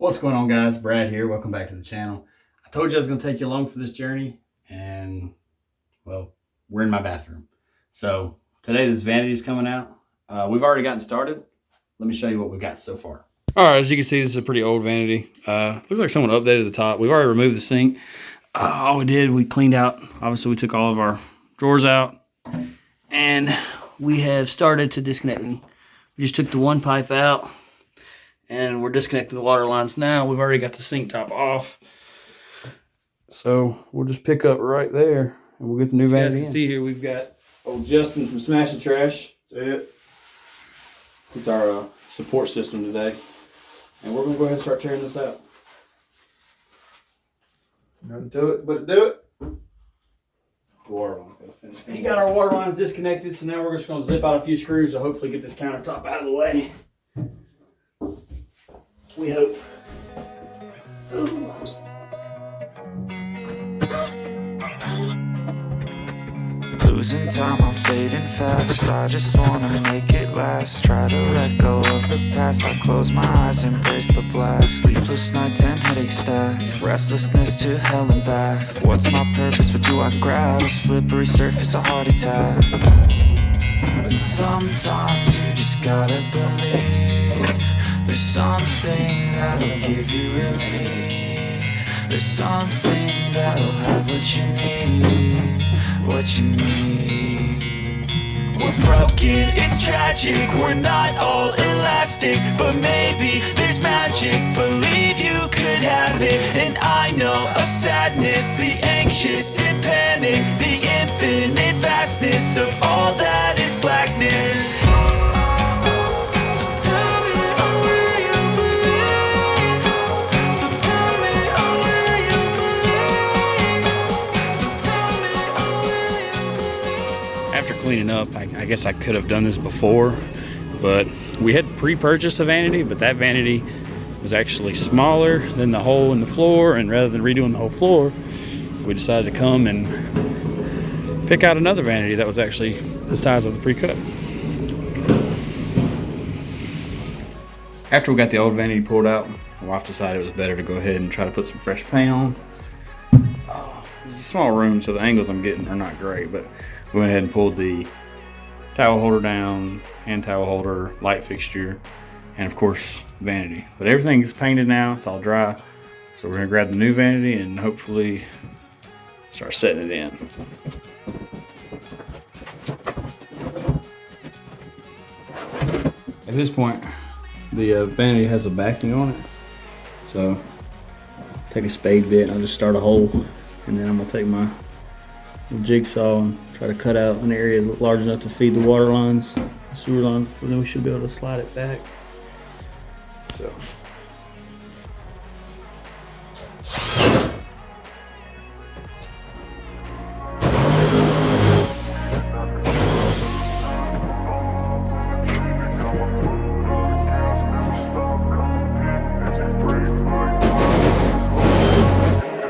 What's going on, guys? Brad here. Welcome back to the channel. I told you I was going to take you along for this journey, and well, we're in my bathroom. So today this Vanity is coming out. We've already gotten started. Let me show you what we've got so far. All right, as you can see, this is a pretty old Vanity. Looks like someone updated the top. We've already removed the sink. All we did, we cleaned out. Obviously, we took all of our drawers out, and we have started to disconnect them. We just took the one pipe out, and we're disconnecting the water lines now. We've already got the sink top off, so we'll just pick up right there, and we'll get the new Vanity. As you can see here, we've got old Justin from Smash the Trash. That's it. It's our support system today, and we're gonna go ahead and start tearing this out. Nothing to it but do it. The water line's gotta finish. We got our water lines disconnected, so now we're just gonna zip out a few screws to hopefully get this countertop out of the way. We hope. Ooh. Losing time, I'm fading fast. I just wanna make it last. Try to let go of the past. I close my eyes, embrace the blast. Sleepless nights and headaches stack. Restlessness to hell and back. What's my purpose? What do I grab? A slippery surface, a heart attack. And sometimes you just gotta believe there's something that'll give you relief. There's something that'll have what you need. What you need. We're broken, it's tragic. We're not all elastic, but maybe there's magic. Believe you could have it. And I know of sadness, the anxious and panic, the infinite vastness of all that is blackness. After cleaning up, I guess I could have done this before, but we had pre-purchased a Vanity, but that Vanity was actually smaller than the hole in the floor, and rather than redoing the whole floor, we decided to come and pick out another Vanity that was actually the size of the pre-cut. After we got the old Vanity pulled out, my wife decided it was better to go ahead and try to put some fresh paint on. It's a small room, so the angles I'm getting are not great, but we went ahead and pulled the towel holder down, hand towel holder, light fixture, and of course, Vanity. But everything's painted now, it's all dry. So we're gonna grab the new Vanity and hopefully start setting it in. At this point, the Vanity has a backing on it. So take a spade bit and I'll just start a hole, and then I'm gonna take my jigsaw and try to cut out an area large enough to feed the water lines, the sewer lines, and then we should be able to slide it back. So.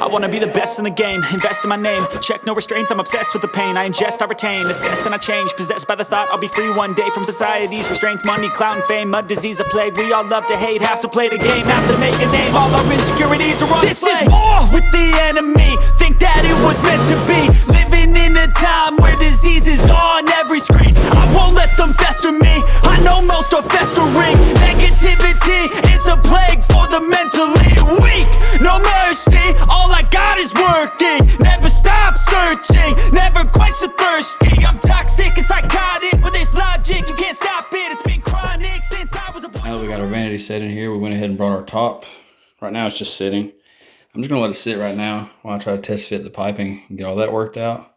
I wanna be the best in the game, invest in my name. Check no restraints, I'm obsessed with the pain. I ingest, I retain, assess and I change. Possessed by the thought I'll be free one day from society's restraints. Money, clout and fame, mud, disease, a plague. We all love to hate, have to play the game, have to make a name. All our insecurities are on display. This is war with the enemy, think that it was meant to be. Living in a time where disease is on every screen. I won't let them fester me, I know most are festering. Negativity is a plague for the mentally weak. No mercy, all I got is working. Never stop searching, never quite so thirsty. I'm toxic and psychotic, with this logic you can't stop it. It's been chronic since I was a boy. Now that we got our Vanity set in here, we went ahead and brought our top. Right now it's just sitting. I'm just gonna let it sit right now while I try to test fit the piping and get all that worked out.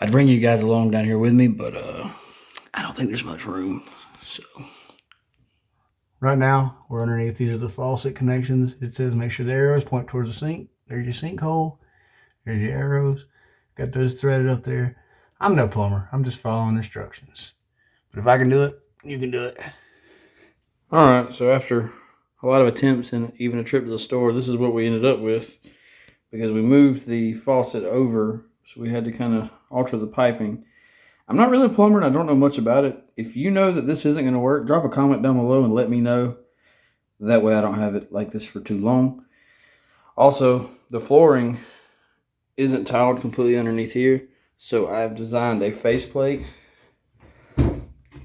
I'd bring you guys along down here with me, but I don't think there's much room, so. Right now, we're underneath. These are the faucet connections. It says make sure the arrows point towards the sink. There's your sink hole. There's your arrows. Got those threaded up there. I'm no plumber. I'm just following instructions. But if I can do it, you can do it. All right, so after a lot of attempts and even a trip to the store, this is what we ended up with, because we moved the faucet over, so we had to kind of alter the piping. I'm not really a plumber and I don't know much about it. If you know that this isn't going to work, drop a comment down below and let me know That way I don't have it like this for too long. Also, the flooring isn't tiled completely underneath here, so I've designed a faceplate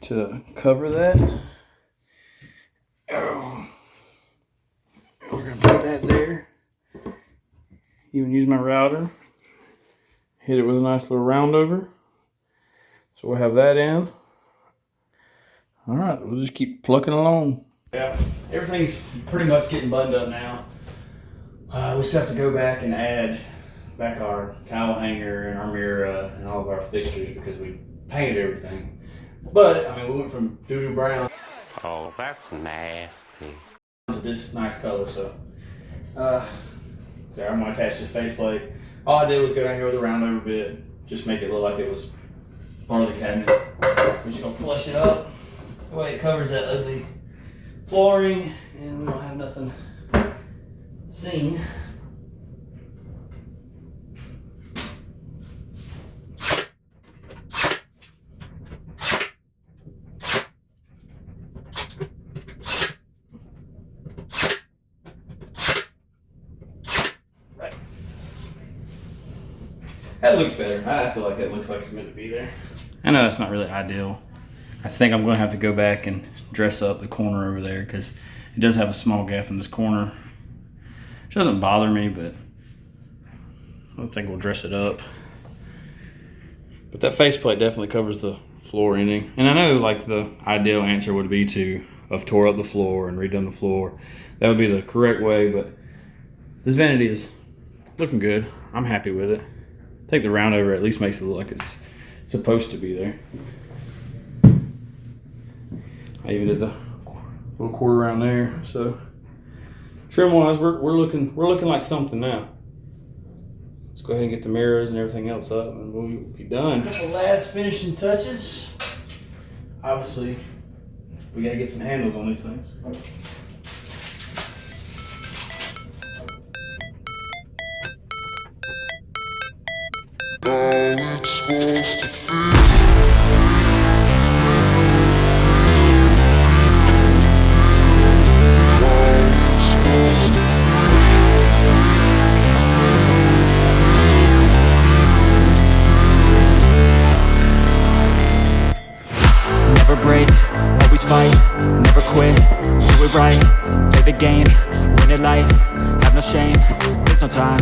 to cover that. Oh. We're gonna put that there. Even use my router. Hit it with a nice little round over. So we'll have that in. All right, we'll just keep plucking along. Yeah, everything's pretty much getting buttoned up now. We still have to go back and add back our towel hanger and our mirror and all of our fixtures because we painted everything. But, I mean, we went from doo-doo brown. Oh, that's nasty. To this nice color, so. So I'm gonna attach this faceplate. All I did was go down here with a round over bit, just make it look like it was part of the cabinet. We're just gonna flush it up. That way it covers that ugly flooring and we don't have nothing seen. Right. That looks better. I feel like that looks like it's meant to be there. I know that's not really ideal. I think I'm going to have to go back and dress up the corner over there because it does have a small gap in this corner. It doesn't bother me, but I think we'll dress it up. But that faceplate definitely covers the floor ending. And I know like the ideal answer would be to have tore up the floor and redone the floor. That would be the correct way, but this vanity is looking good. I'm happy with it. I think the round over at least makes it look like it's supposed to be there. I even did the little quarter around there. So trim wise, we're looking like something now. Let's go ahead and get the mirrors and everything else up and we'll be done. The last finishing touches. Obviously, we gotta get some handles on these things. Fight, never quit, do it right, play the game, win it life, have no shame, there's no time,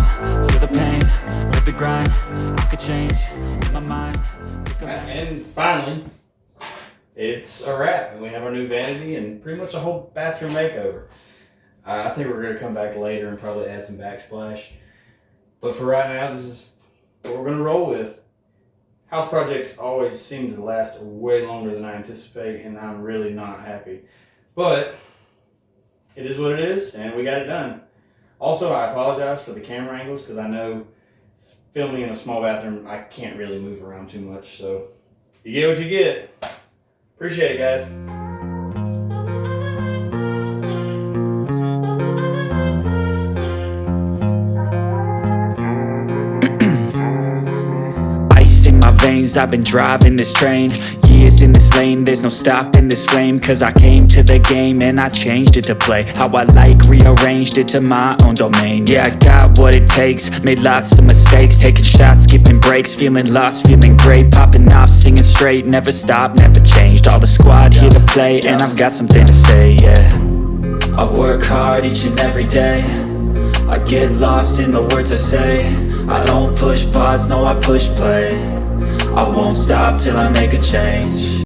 feel the pain, live the grind, I could change, in my mind. And finally, it's a wrap, and we have our new vanity and pretty much a whole bathroom makeover. I think we're gonna come back later and probably add some backsplash, but for right now, this is what we're gonna roll with. House projects always seem to last way longer than I anticipate, and I'm really not happy. But it is what it is, and we got it done. Also, I apologize for the camera angles because I know filming in a small bathroom, I can't really move around too much. So you get what you get. Appreciate it, guys. I've been driving this train, years in this lane, there's no stopping this flame. Cause I came to the game and I changed it to play how I like, rearranged it to my own domain. Yeah, I got what it takes, made lots of mistakes, taking shots, skipping breaks, feeling lost, feeling great, popping off, singing straight, never stopped, never changed. All the squad here to play and I've got something to say, yeah. I work hard each and every day, I get lost in the words I say. I don't push pause, no I push play. I won't stop till I make a change.